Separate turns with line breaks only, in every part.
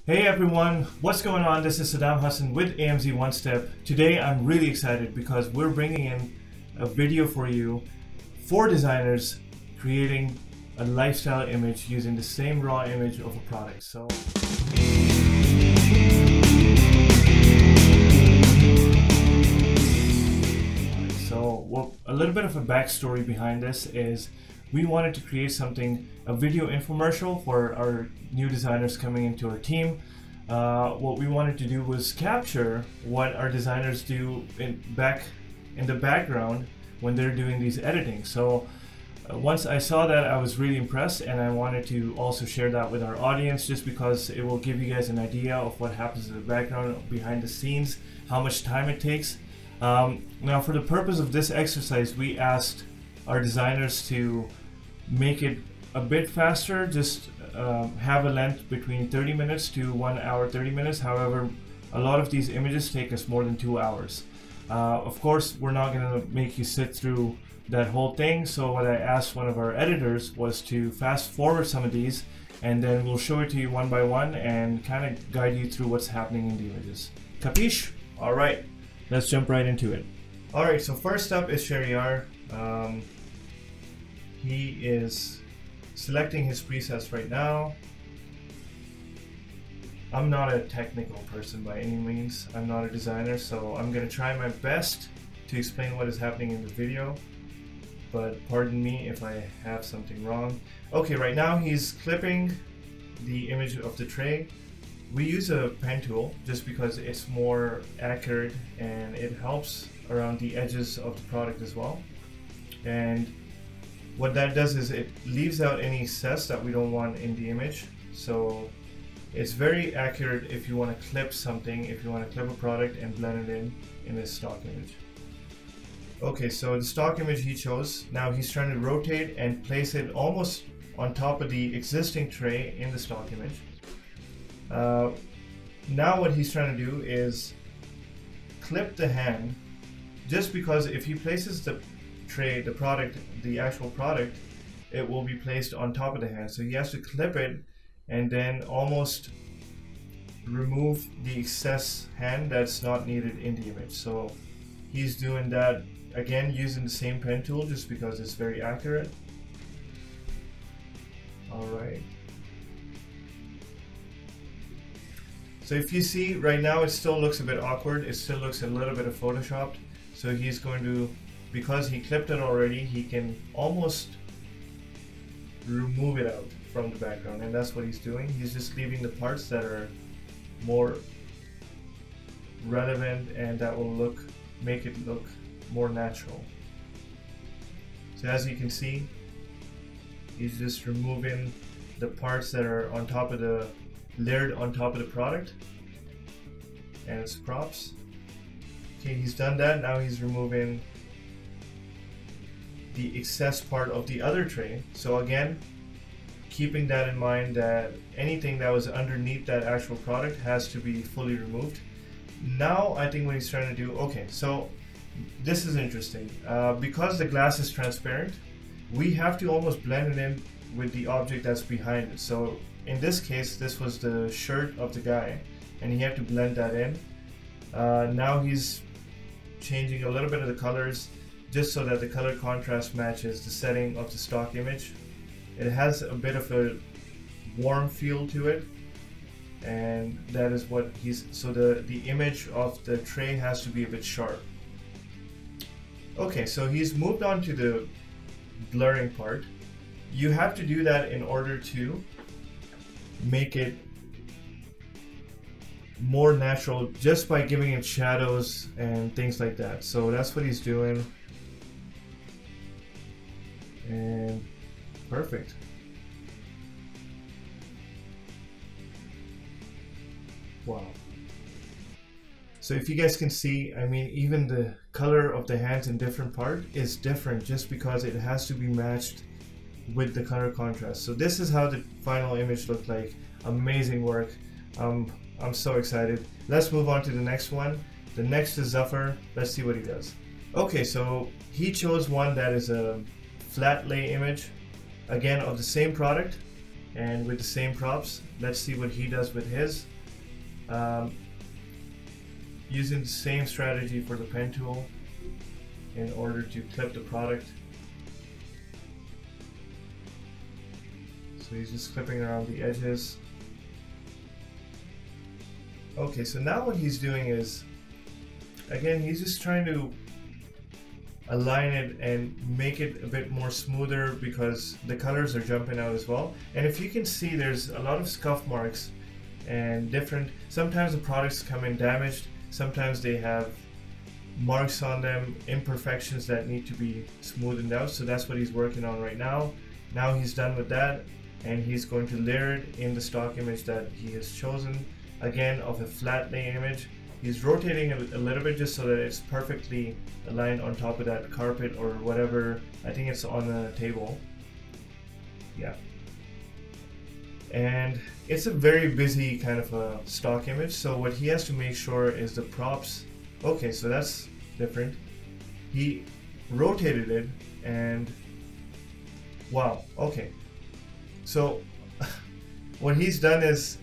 Hey everyone, what's going on? This is Saddam Hassan with AMZ One Step. Today I'm really excited because we're bringing in a video for you for designers creating a lifestyle image using the same raw image of a product. So a little bit of a backstory behind this is we wanted to create a video infomercial for our new designers coming into our team. What we wanted to do was capture what our designers do back in the background when they're doing these editing. So once I saw that, I was really impressed, and I wanted to also share that with our audience just because it will give you guys an idea of what happens in the background, behind the scenes, how much time it takes. Now, for the purpose of this exercise, we asked our designers to make it a bit faster, just have a length between 30 minutes to 1 hour 30 minutes. However, a lot of these images take us more than 2 hours. Of course, we're not going to make you sit through that whole thing, so what I asked one of our editors was to fast forward some of these, and then we'll show it to you one by one and kind of guide you through what's happening in the images. Capiche? Alright, let's jump right into it. Alright, so first up is Shahreyar. He is selecting his presets right now. I'm not a technical person by any means. I'm not a designer, so I'm going to try my best to explain what is happening in the video, but pardon me if I have something wrong. Okay, right now he's clipping the image of the tray. We use a pen tool just because it's more accurate and it helps around the edges of the product as well. And what that does is it leaves out any excess that we don't want in the image. So it's very accurate if you want to clip something, if you want to clip a product and blend it in a stock image. Okay, so the stock image he chose, now he's trying to rotate and place it almost on top of the existing tray in the stock image. Now what he's trying to do is clip the hand, just because if he places the tray, the product, the actual product, it will be placed on top of the hand. So he has to clip it and then almost remove the excess hand that's not needed in the image. So he's doing that again using the same pen tool just because it's very accurate. Alright. So if you see right now, it still looks a bit awkward. It still looks a little bit of photoshopped. So he's going to, because he clipped it already, he can almost remove it out from the background, and that's what he's doing. He's just leaving the parts that are more relevant and that will make it look more natural. So as you can see, he's just removing the parts that are on top of the layered on top of the product and its props. Okay, he's done that. Now he's removing the excess part of the other tray. So again, keeping that in mind that anything that was underneath that actual product has to be fully removed. Now I think what he's trying to do, okay, so this is interesting. Because the glass is transparent, we have to almost blend it in with the object that's behind it. So in this case, this was the shirt of the guy, and he had to blend that in. Now he's changing a little bit of the colors just so that the color contrast matches the setting of the stock image. It has a bit of a warm feel to it, and that is what so the image of the tray has to be a bit sharp. Okay, so he's moved on to the blurring part. You have to do that in order to make it more natural just by giving it shadows and things like that. So that's what he's doing, and perfect. Wow. So if you guys can see, I mean, even the color of the hands in different part is different just because it has to be matched with the color contrast. So this is how the final image looked like. Amazing work. I'm so excited. Let's move on to the next one. The next is Zafar. Let's see what he does. Okay, so he chose one that is a flat lay image, again of the same product and with the same props. Let's see what he does with his. Using the same strategy for the pen tool in order to clip the product. So he's just clipping around the edges. Okay, so now what he's doing is, again, he's just trying to align it and make it a bit more smoother because the colors are jumping out as well. And if you can see, there's a lot of scuff marks and different, sometimes the products come in damaged, sometimes they have marks on them, imperfections that need to be smoothened out. So that's what he's working on right now. Now he's done with that, and he's going to layer it in the stock image that he has chosen, again of a flat lay image. He's rotating it a little bit just so that it's perfectly aligned on top of that carpet or whatever. I think it's on a table. Yeah. And it's a very busy kind of a stock image, so what he has to make sure is the props. Okay, so that's different. He rotated it and wow, okay. So what he's done is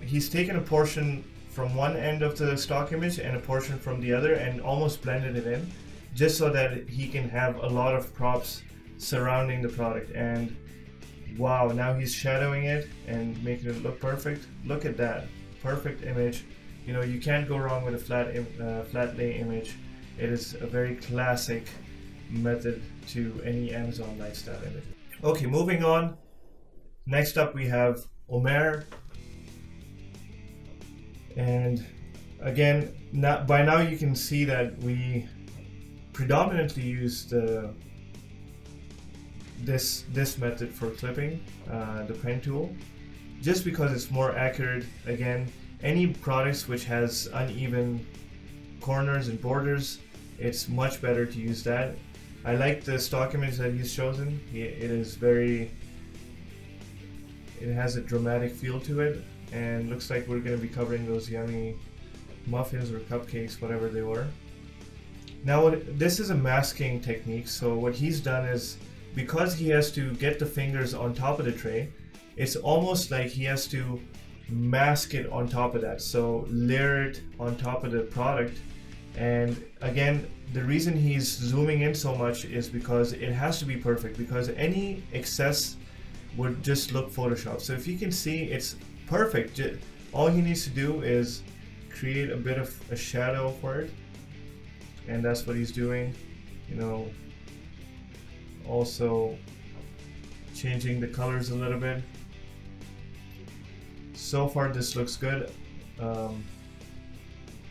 he's taken a portion from one end of the stock image and a portion from the other and almost blended it in just so that he can have a lot of props surrounding the product. And wow, now he's shadowing it and making it look perfect. Look at that, perfect image. You know, you can't go wrong with a flat lay image. It is a very classic method to any Amazon lifestyle image. Okay, moving on. Next up we have Umair. And again, by now you can see that we predominantly use this method for clipping, the pen tool, just because it's more accurate. Again, any products which has uneven corners and borders, it's much better to use that. I like the stock image that he's chosen. It has a dramatic feel to it, and looks like we're going to be covering those yummy muffins or cupcakes, whatever they were. Now this is a masking technique, so what he's done is, because he has to get the fingers on top of the tray, it's almost like he has to mask it on top of that, so layer it on top of the product. And again, the reason he's zooming in so much is because it has to be perfect, because any excess would just look photoshopped. So if you can see, it's perfect. All he needs to do is create a bit of a shadow for it, and that's what he's doing. You know, also changing the colors a little bit. So far this looks good.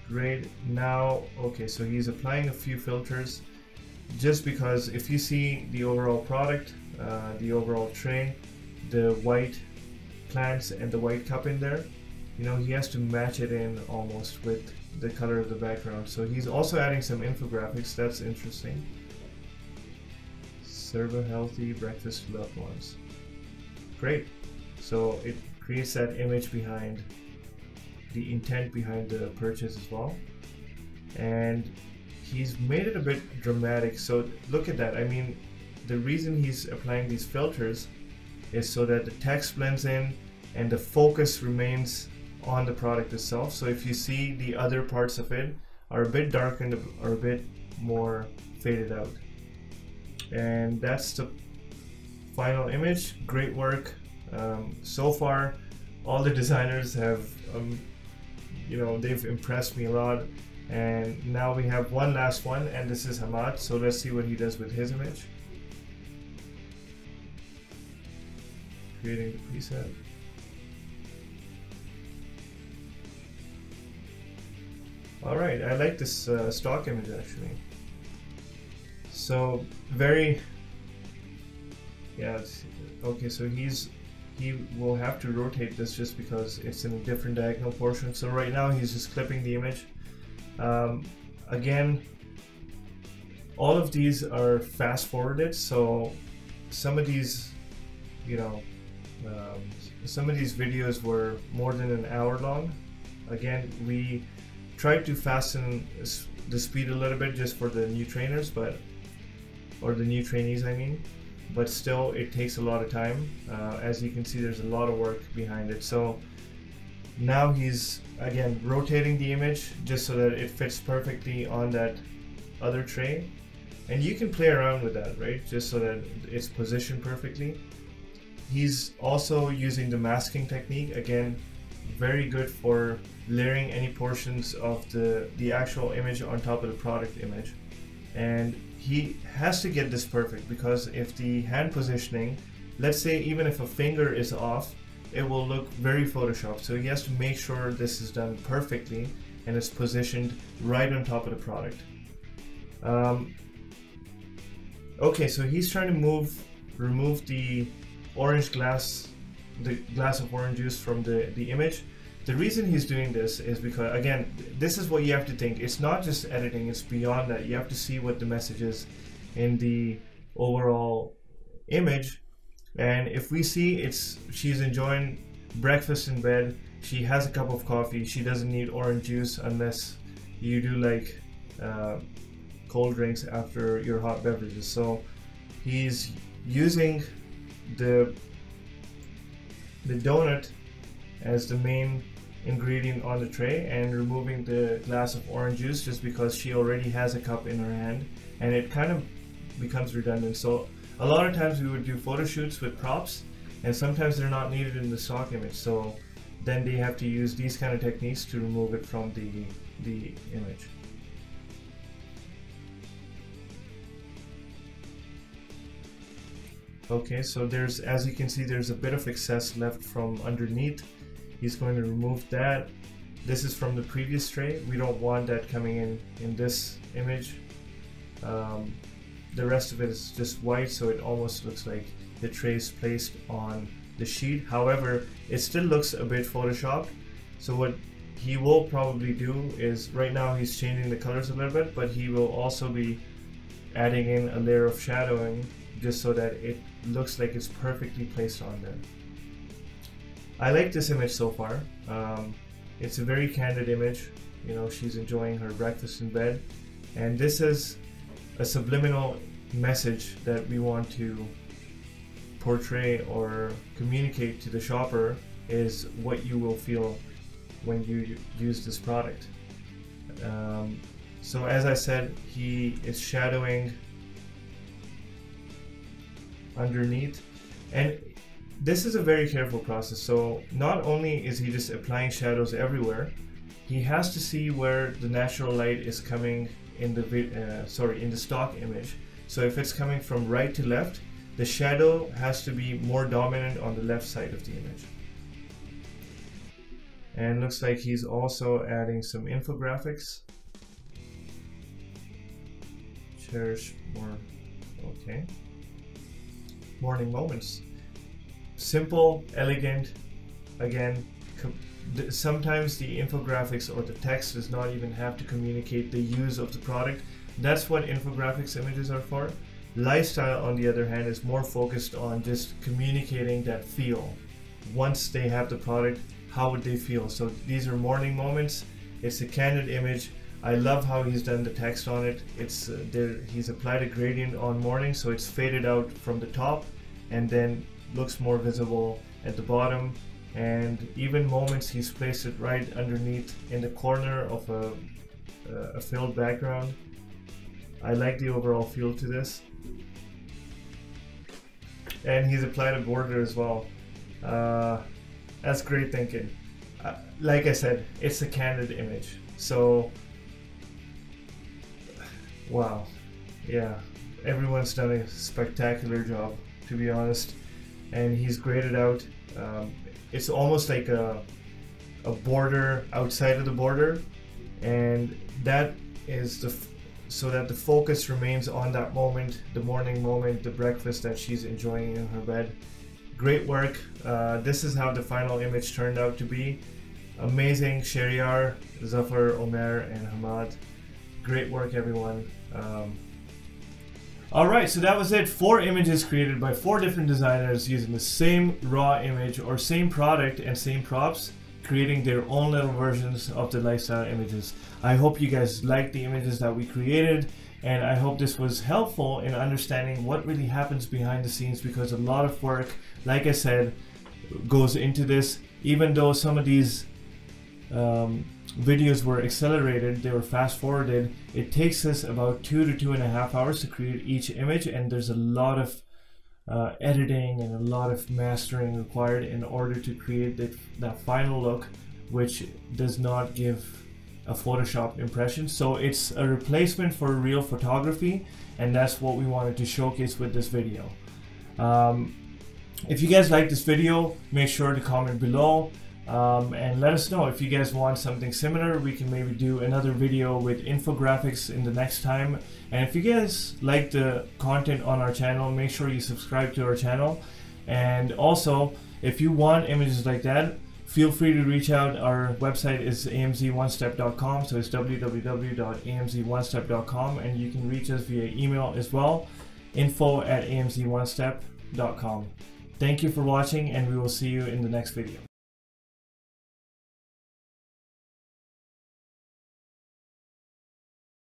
Great. Now, okay, so he's applying a few filters, just because if you see the overall product, the overall tray, the white plants and the white cup in there, you know, he has to match it in almost with the color of the background. So he's also adding some infographics. That's interesting. Serve a healthy breakfast to loved ones. Great. So it creates that image behind the intent behind the purchase as well. And he's made it a bit dramatic. So look at that. I mean, the reason he's applying these filters is so that the text blends in and the focus remains on the product itself. So if you see, the other parts of it are a bit darkened or a bit more faded out. And that's the final image. Great work. So far, all the designers have, you know, they've impressed me a lot. And now we have one last one, and this is Hammad. So let's see what he does with his image. Creating the preset. Alright, I like this stock image actually. So very, yeah, okay, so he will have to rotate this just because it's in a different diagonal portion. So right now he's just clipping the image. Again, all of these are fast forwarded, so some of these, you know, some of these videos were more than an hour long. Again, we tried to fasten the speed a little bit just for the new trainers, or the new trainees I mean, but still it takes a lot of time. As you can see, there's a lot of work behind it. So now he's again, rotating the image just so that it fits perfectly on that other tray. And you can play around with that, right? Just so that it's positioned perfectly. He's also using the masking technique, again, very good for layering any portions of the actual image on top of the product image. And he has to get this perfect, because if the hand positioning, let's say even if a finger is off, it will look very photoshopped. So he has to make sure this is done perfectly and it's positioned right on top of the product. Okay, so he's trying to remove the orange glass, the glass of orange juice from the image. The reason he's doing this is because, again, this is what you have to think. It's not just editing, it's beyond that. You have to see what the message is in the overall image. And if we see she's enjoying breakfast in bed, she has a cup of coffee, she doesn't need orange juice unless you do like cold drinks after your hot beverages. So he's using the donut as the main ingredient on the tray and removing the glass of orange juice just because she already has a cup in her hand, and it kind of becomes redundant. So a lot of times we would do photo shoots with props, and sometimes they're not needed in the stock image, so then they have to use these kind of techniques to remove it from the image. Okay, so there's, as you can see, there's a bit of excess left from underneath. He's going to remove that. This is from the previous tray. We don't want that coming in this image. The rest of it is just white, so it almost looks like the tray is placed on the sheet. However, it still looks a bit photoshopped. So what he will probably do is, right now he's changing the colors a little bit, but he will also be adding in a layer of shadowing just so that it looks like it's perfectly placed on there. I like this image so far. It's a very candid image. You know, she's enjoying her breakfast in bed, and this is a subliminal message that we want to portray or communicate to the shopper, is what you will feel when you use this product. So as I said, he is shadowing underneath, and this is a very careful process. So not only is he just applying shadows everywhere, he has to see where the natural light is coming in the stock image. So if it's coming from right to left, the shadow has to be more dominant on the left side of the image. And looks like he's also adding some infographics. Cherish more, okay. Morning moments. Simple, elegant. Again, sometimes the infographics or the text does not even have to communicate the use of the product. That's what infographics images are for. Lifestyle, on the other hand, is more focused on just communicating that feel. Once they have the product, how would they feel? So these are morning moments. It's a candid image. I love how he's done the text on it. It's he's applied a gradient on morning, so it's faded out from the top and then looks more visible at the bottom. And even moments, he's placed it right underneath in the corner of a filled background. I like the overall feel to this. And he's applied a border as well. That's great thinking. Like I said, it's a candid image. So, wow. Yeah, everyone's done a spectacular job, to be honest. And he's graded out. It's almost like a border outside of the border, and that is so that the focus remains on that moment, the morning moment, the breakfast that she's enjoying in her bed. Great work. This is how the final image turned out to be. Amazing. Shahreyar, Zafar, Umair, and Hammad. Great work, everyone. Alright, so that was it. 4 images created by 4 different designers using the same raw image or same product and same props, creating their own little versions of the lifestyle images. I hope you guys liked the images that we created, and I hope this was helpful in understanding what really happens behind the scenes, because a lot of work, like I said, goes into this. Even though some of these videos were accelerated, they were fast forwarded, it takes us about 2 to 2.5 hours to create each image, and there's a lot of editing and a lot of mastering required in order to create that final look, which does not give a Photoshop impression. So it's a replacement for real photography, and that's what we wanted to showcase with this video. If you guys like this video, make sure to comment below and let us know if you guys want something similar. We can maybe do another video with infographics in the next time. And if you guys like the content on our channel, make sure you subscribe to our channel. And also, if you want images like that, feel free to reach out. Our website is amz1step.com, so it's www.amz1step.com, and you can reach us via email as well, info@amz1step.com. Thank you for watching, and we will see you in the next video.